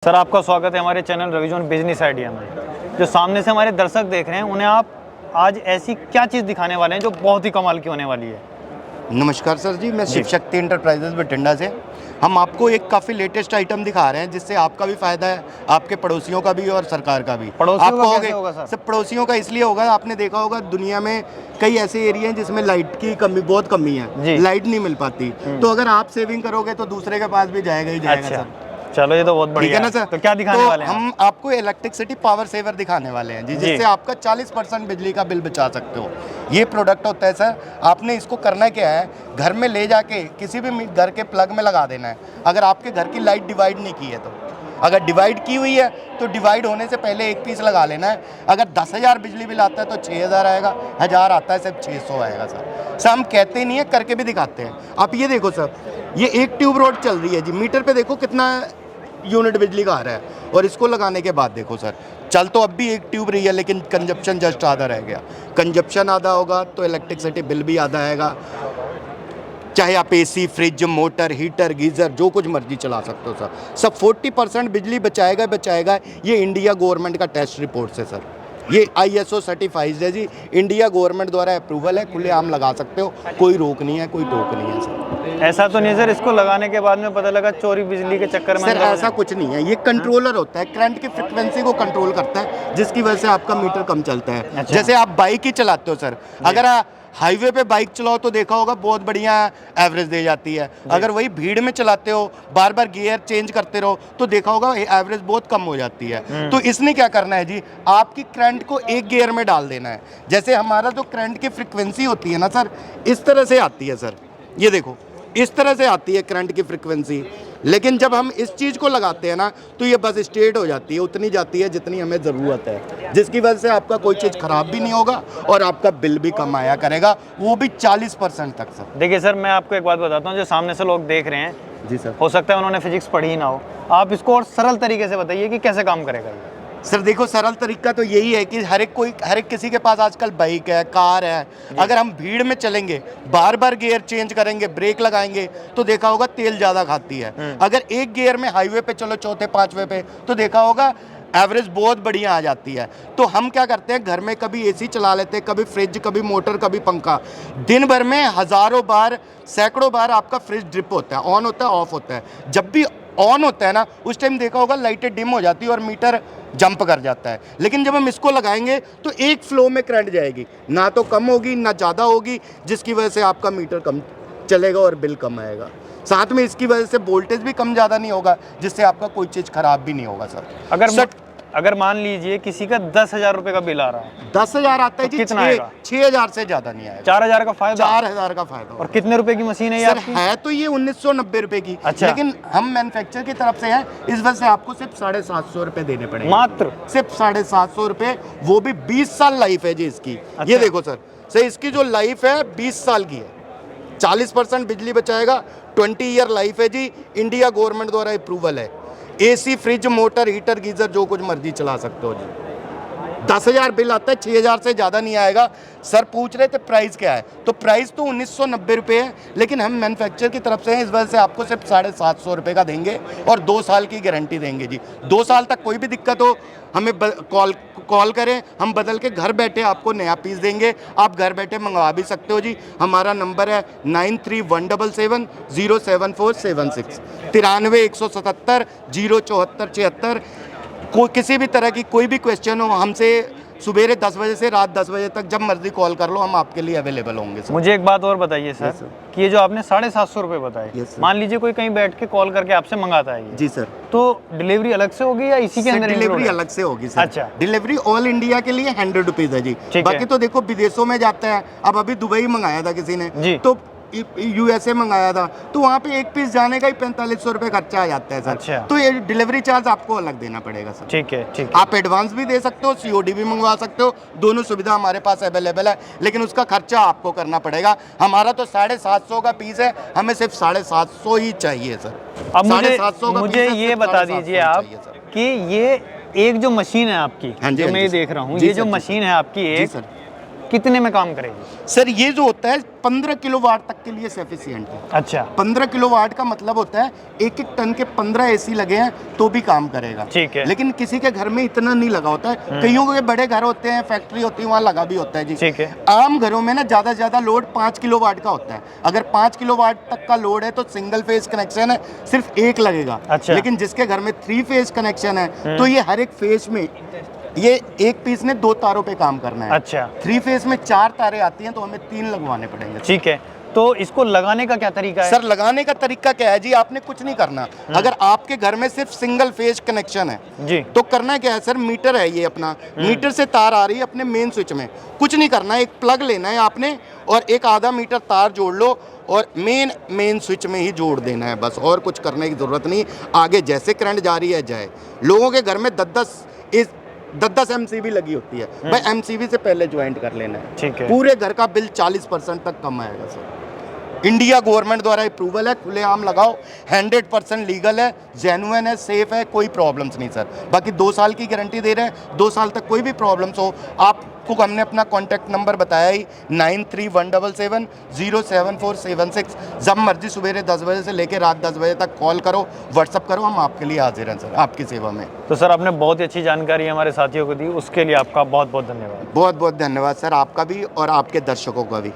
Sir आपका स्वागत है हमारे चैनल रविजोन बिजनेस आइडिया में। जो सामने से हमारे दर्शक देख रहे हैं उन्हें आप आज ऐसी क्या चीज़ दिखाने वाले हैं जो बहुत ही कमाल की होने वाली है। नमस्कार सर जी, मैं शिव शक्ति इंटरप्राइजेज बठिंडा से। हम आपको एक काफ़ी लेटेस्ट आइटम दिखा रहे हैं जिससे आपका भी फायदा है, आपके पड़ोसियों का भी और सरकार का भी। पड़ोसियों का कैसे होगा सर? पड़ोसियों का इसलिए होगा, आपने देखा होगा दुनिया में कई ऐसे एरिया हैं जिसमें लाइट की कमी, बहुत कमी है, लाइट नहीं मिल पाती। तो अगर आप सेविंग करोगे तो दूसरे के पास भी जाएगा ही जाएगा। अच्छा, सर चलो ये तो बहुत बढ़िया है ना सर। तो क्या दिखाने वाले हैं हम आपको इलेक्ट्रिसिटी पावर सेवर दिखाने वाले हैं जी, जिससे आपका 40% बिजली का बिल बचा सकते हो। ये प्रोडक्ट होता है सर, आपने इसको करना क्या है, घर में ले जाके किसी भी घर के प्लग में लगा देना है। अगर आपके घर की लाइट डिवाइड नहीं की है तो, अगर डिवाइड की हुई है तो डिवाइड होने से पहले एक पीस लगा लेना है। अगर 10,000 बिजली बिल आता है तो 6,000 आएगा, 1,000 आता है सिर्फ 600 आएगा सर। हम कहते ही नहीं है, करके भी दिखाते हैं। आप ये देखो सर, ये एक ट्यूब रोड चल रही है जी, मीटर पे देखो कितना यूनिट बिजली का आ रहा है, और इसको लगाने के बाद देखो सर, चल तो अब भी एक ट्यूब रही है लेकिन कंजप्शन जस्ट आधा रह गया। कंजप्शन आधा होगा तो इलेक्ट्रिसिटी बिल भी आधा आएगा। चाहे आप AC, fridge, motor, heater, geyser जो कुछ मर्जी चला सकते हो सर। सब 40% बिजली बचाएगा बचाएगा। ये इंडिया गवर्नमेंट का टेस्ट रिपोर्ट से सर, ये ISO सर्टिफाइड है जी, इंडिया गवर्नमेंट द्वारा अप्रूवल है, खुलेआम लगा सकते हो, कोई रोक नहीं है, कोई टोक नहीं है सर। ऐसा तो नहीं सर इसको लगाने के बाद में पता लगा चोरी बिजली के चक्कर में? सर ऐसा कुछ नहीं है, ये कंट्रोलर होता है, करंट की फ्रिक्वेंसी को कंट्रोल करता है, जिसकी वजह से आपका मीटर कम चलता है। अच्छा। जैसे आप बाइक ही चलाते हो सर, अगर हाईवे पे बाइक चलाओ तो देखा होगा बहुत बढ़िया एवरेज दे जाती है। अगर वही भीड़ में चलाते हो, बार बार गियर चेंज करते रहो तो देखा होगा एवरेज बहुत कम हो जाती है। तो इसने क्या करना है जी, आपकी करंट को एक गियर में डाल देना है। जैसे हमारा जो करंट की फ्रिक्वेंसी होती है ना सर, इस तरह से आती है सर, ये देखो इस तरह से आती है करंट की फ्रिक्वेंसी। लेकिन जब हम इस चीज़ को लगाते हैं ना तो ये बस स्ट्रेट हो जाती है, उतनी जाती है जितनी हमें ज़रूरत है, जिसकी वजह से आपका कोई चीज़ ख़राब भी नहीं होगा और आपका बिल भी कम आया करेगा, वो भी 40% तक सर। देखिए सर, मैं आपको एक बात बताता हूँ, जो सामने से लोग देख रहे हैं जी सर, हो सकता है उन्होंने फिजिक्स पढ़ी ही ना हो, आप इसको और सरल तरीके से बताइए कि कैसे काम करेगा ये। सर देखो, सरल तरीका तो यही है कि हर एक किसी के पास आजकल बाइक है, कार है। अगर हम भीड़ में चलेंगे, बार बार गियर चेंज करेंगे, ब्रेक लगाएंगे तो देखा होगा तेल ज़्यादा खाती है। अगर एक गियर में हाईवे पे चलो, चौथे पांचवे पे, तो देखा होगा एवरेज बहुत बढ़िया आ जाती है। तो हम क्या करते हैं, घर में कभी एसी चला लेते हैं, कभी फ्रिज, कभी मोटर, कभी पंखा। दिन भर में हज़ारों बार, सैकड़ों बार आपका फ्रिज ड्रिप होता है, ऑन होता है, ऑफ होता है। जब भी ऑन होता है ना, उस टाइम देखा होगा लाइटें डिम हो जाती है और मीटर जंप कर जाता है। लेकिन जब हम इसको लगाएंगे तो एक फ्लो में करंट जाएगी, ना तो कम होगी ना ज़्यादा होगी, जिसकी वजह से आपका मीटर कम चलेगा और बिल कम आएगा। साथ में इसकी वजह से वोल्टेज भी कम ज़्यादा नहीं होगा, जिससे आपका कोई चीज़ खराब भी नहीं होगा सर। अगर मान लीजिए किसी का 10,000 रुपए का बिल आ रहा है, 10,000 आता है तो जी, कितना आएगा? 6,000 से ज़्यादा नहीं आएगा। 4,000 का फायदा? 4,000 का फायदा। और कितने रुपए की मशीन है ये सर आपकी? है तो ये 1990 रुपए की। अच्छा। लेकिन हम मैन्युफैक्चर की तरफ से है, इस वजह से आपको सिर्फ 750 रुपए देने पड़ेंगे, मात्र सिर्फ 750 रुपए, वो भी 20 साल लाइफ है जी इसकी। अच्छा। ये देखो सर इसकी जो लाइफ है 20 साल की है, 40% बिजली बचाएगा, 20 ईयर लाइफ है जी, इंडिया गवर्नमेंट द्वारा अप्रूवल है। AC, fridge, motor, heater, geyser जो कुछ मर्जी चला सकते हो जी। 10,000 बिल आता है, 6,000 से ज़्यादा नहीं आएगा। सर पूछ रहे थे प्राइस क्या है, तो प्राइस तो 1990 रुपये है, लेकिन हम मैन्युफैक्चर की तरफ से हैं, इस वजह से आपको सिर्फ 750 रुपये का देंगे और 2 साल की गारंटी देंगे जी। 2 साल तक कोई भी दिक्कत हो हमें कॉल करें, हम बदल के घर बैठे आपको नया पीस देंगे। आप घर बैठे मंगवा भी सकते हो जी। हमारा नंबर है 9317707476, 93 177 074 76। किसी भी तरह की कोई भी क्वेश्चन हो, हमसे सुबेरे 10 बजे से रात 10 बजे तक जब मर्जी कॉल कर लो, हम आपके लिए अवेलेबल होंगे सर। मुझे एक बात और बताइए सर, कि ये जो आपने 750 रुपये बताए, मान लीजिए कोई कहीं बैठ के कॉल करके आपसे मंगाता है ये, जी सर, तो डिलीवरी अलग से होगी या इसी के अंदर डिलीवरी अलग से होगी सर। अच्छा। डिलीवरी ऑल इंडिया के लिए 100 रुपीज़ है जी। बाकी तो देखो विदेशों में जाता है, अब अभी दुबई मंगाया था किसी ने, तो USA मंगाया था, तो वहाँ पे एक पीस जाने का ही 4500 रुपये खर्चा आ जाता है सर। अच्छा। तो ये डिलीवरी चार्ज आपको अलग देना पड़ेगा सर। ठीक है, ठीक है। आप एडवांस भी दे सकते हो, COD भी मंगवा सकते हो, दोनों सुविधा हमारे पास अवेलेबल है, लेकिन उसका खर्चा आपको करना पड़ेगा। हमारा तो 750 का पीस है, हमें सिर्फ 750 ही चाहिए सर। अब मुझे ये बता दीजिए आप कि ये एक जो मशीन है आपकी, जो मैं देख रहा हूँ, ये जो मशीन है आपकी एक, कितने में काम करेगी? सर ये जो होता है 15 किलोवाट तक के लिए सफिशिएंट है। अच्छा 15 किलोवाट का मतलब होता है 1-1 टन के 15 एसी लगे हैं तो भी काम करेगा। ठीक है। लेकिन किसी के घर में इतना नहीं लगा होता है, कईयों के बड़े घर होते हैं, फैक्ट्री होती है, वहाँ लगा भी होता है जी। ठीक है। आम घरों में ना ज़्यादा से ज़्यादा लोड 5 किलोवाट का होता है। अगर 5 किलोवाट तक का लोड है तो सिंगल फेज कनेक्शन है, सिर्फ एक लगेगा। अच्छा। लेकिन जिसके घर में 3 फेज कनेक्शन है तो ये हर एक फेज में ये एक पीस ने 2 तारों पे काम करना है। अच्छा 3 फेज में 4 तारे आती हैं तो हमें 3 लगवाने पड़ेंगे। ठीक है, तो इसको लगाने का क्या तरीका है? सर लगाने का तरीका क्या है जी, आपने कुछ नहीं करना। अगर आपके घर में सिर्फ सिंगल फेज कनेक्शन है जी तो करना क्या है सर, मीटर है ये अपना, मीटर से तार आ रही है अपने मेन स्विच में, कुछ नहीं करना है, एक प्लग लेना है आपने और एक आधा मीटर तार जोड़ लो और मेन स्विच में ही जोड़ देना है बस, और कुछ करने की ज़रूरत नहीं। आगे जैसे करंट जा रही है जाए। लोगों के घर में 10-10 MCB लगी होती है, भाई MCB से पहले ज्वाइंट कर लेना है। ठीक है। पूरे घर का बिल 40% तक कम आएगा सर। इंडिया गवर्नमेंट द्वारा अप्रूवल है, खुलेआम लगाओ, 100% लीगल है, जेन्युइन है, सेफ है, कोई प्रॉब्लम्स नहीं सर। बाकी 2 साल की गारंटी दे रहे हैं, 2 साल तक कोई भी प्रॉब्लम्स हो आपको हमने अपना कॉन्टैक्ट नंबर बताया ही 9317707476। जब मर्जी सवेरे 10 बजे से लेकर रात 10 बजे तक कॉल करो, व्हाट्सअप करो, हम आपके लिए हाजिर हैं सर, आपकी सेवा में। तो सर आपने बहुत ही अच्छी जानकारी हमारे साथियों को दी, उसके लिए आपका बहुत बहुत धन्यवाद। बहुत बहुत धन्यवाद सर, आपका भी और आपके दर्शकों का भी।